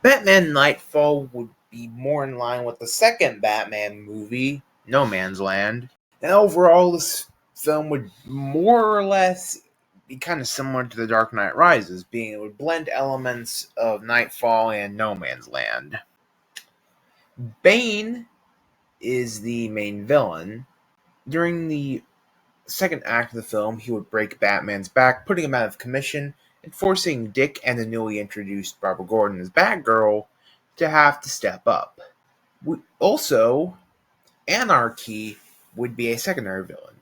Batman Nightfall would be more in line with the second Batman movie, No Man's Land. And overall, this film would more or less be kind of similar to The Dark Knight Rises, being it would blend elements of Nightfall and No Man's Land. Bane is the main villain. During the second act of the film, he would break Batman's back, putting him out of commission, and forcing Dick and the newly introduced Barbara Gordon as Batgirl to have to step up. Also, Anarchy would be a secondary villain.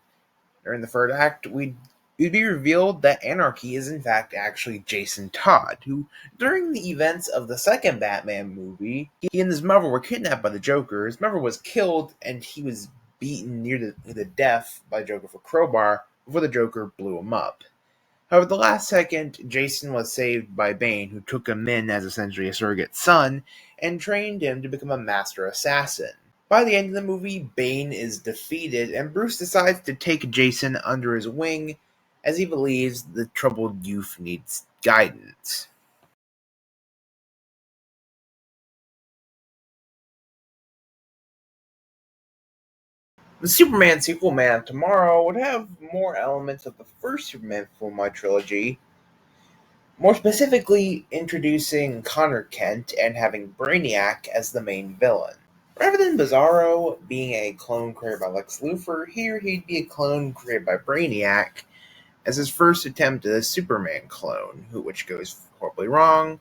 During the third act, it'd be revealed that Anarchy is in fact actually Jason Todd, who, during the events of the second Batman movie, he and his mother were kidnapped by the Joker. His mother was killed, and he was beaten near the death by Joker with a crowbar before the Joker blew him up. However, the last second, Jason was saved by Bane, who took him in as essentially a surrogate son and trained him to become a master assassin. By the end of the movie, Bane is defeated, and Bruce decides to take Jason under his wing as he believes the troubled youth needs guidance. The Superman sequel, Man of Tomorrow, would have more elements of the first Superman film in my trilogy, more specifically introducing Connor Kent and having Brainiac as the main villain. Rather than Bizarro being a clone created by Lex Luthor, here he'd be a clone created by Brainiac as his first attempt at a Superman clone, which goes horribly wrong,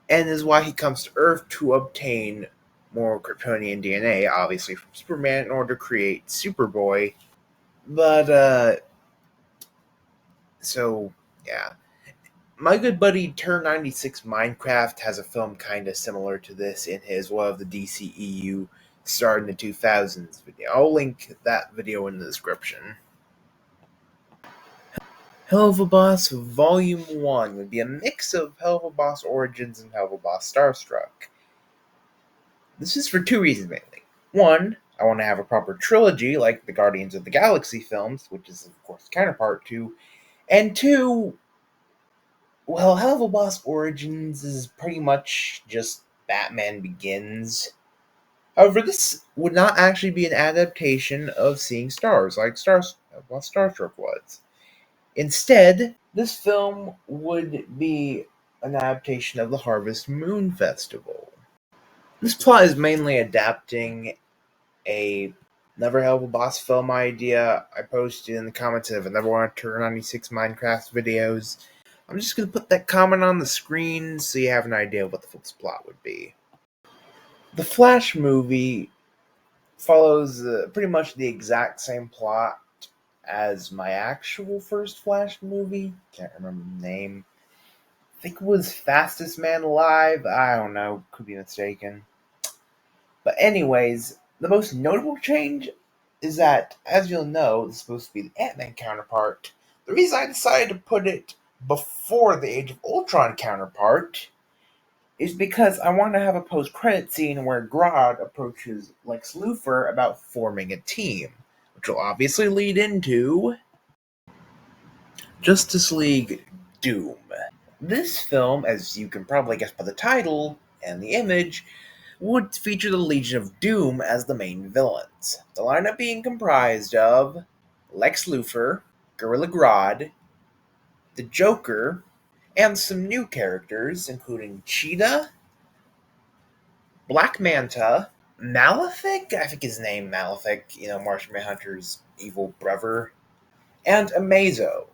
and is why he comes to Earth to obtain more Kryptonian DNA, obviously from Superman, in order to create Superboy. But, so, yeah. My good buddy Turn96 Minecraft has a film kind of similar to this in his one of the DCEU starred in the 2000s video. I'll link that video in the description. Helluva Boss Volume 1 would be a mix of Helluva Boss Origins and Helluva Boss Starstruck. This is for two reasons mainly. One, I want to have a proper trilogy like the Guardians of the Galaxy films, which is of course counterpart to, and two, well, Helluva Boss Origins is pretty much just Batman Begins. However, this would not actually be an adaptation of Seeing Stars like Starstruck was. Instead, this film would be an adaptation of the Harvest Moon Festival. This plot is mainly adapting another Helluva Boss film idea I posted in the comments of another one of Turn96 Minecraft videos. I'm just going to put that comment on the screen so you have an idea of what the full plot would be. The Flash movie follows pretty much the exact same plot as my actual first Flash movie. Can't remember the name. I think it was Fastest Man Alive. I don't know. Could be mistaken. But anyways, the most notable change is that, as you'll know, this is supposed to be the Ant-Man counterpart. The reason I decided to put it before the Age of Ultron counterpart is because I want to have a post-credit scene where Grodd approaches Lex Luthor about forming a team, which will obviously lead into Justice League Doom. This film, as you can probably guess by the title and the image, would feature the Legion of Doom as the main villains. The lineup being comprised of Lex Luthor, Gorilla Grodd, the Joker, and some new characters, including Cheetah, Black Manta, Malefic, I think his name Malefic, Martian Manhunter's evil brother, and Amazo,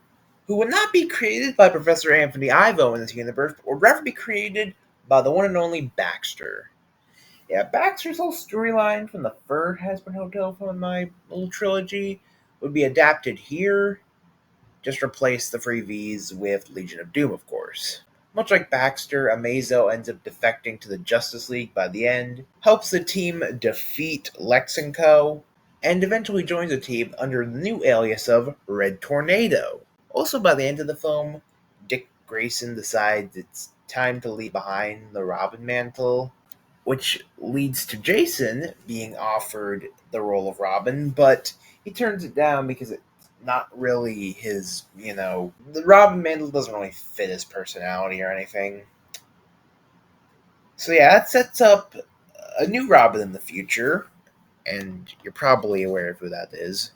who would not be created by Professor Anthony Ivo in this universe, but would rather be created by the one and only Baxter. Yeah, Baxter's whole storyline from the third Hasbro Hotel film in my little trilogy would be adapted here. Just replace the three V's with Legion of Doom, of course. Much like Baxter, Amazo ends up defecting to the Justice League by the end, helps the team defeat Lex & Co., and eventually joins the team under the new alias of Red Tornado. Also, by the end of the film, Dick Grayson decides it's time to leave behind the Robin mantle, which leads to Jason being offered the role of Robin, but he turns it down because it's not really his, the Robin mantle doesn't really fit his personality or anything. So yeah, that sets up a new Robin in the future, and you're probably aware of who that is.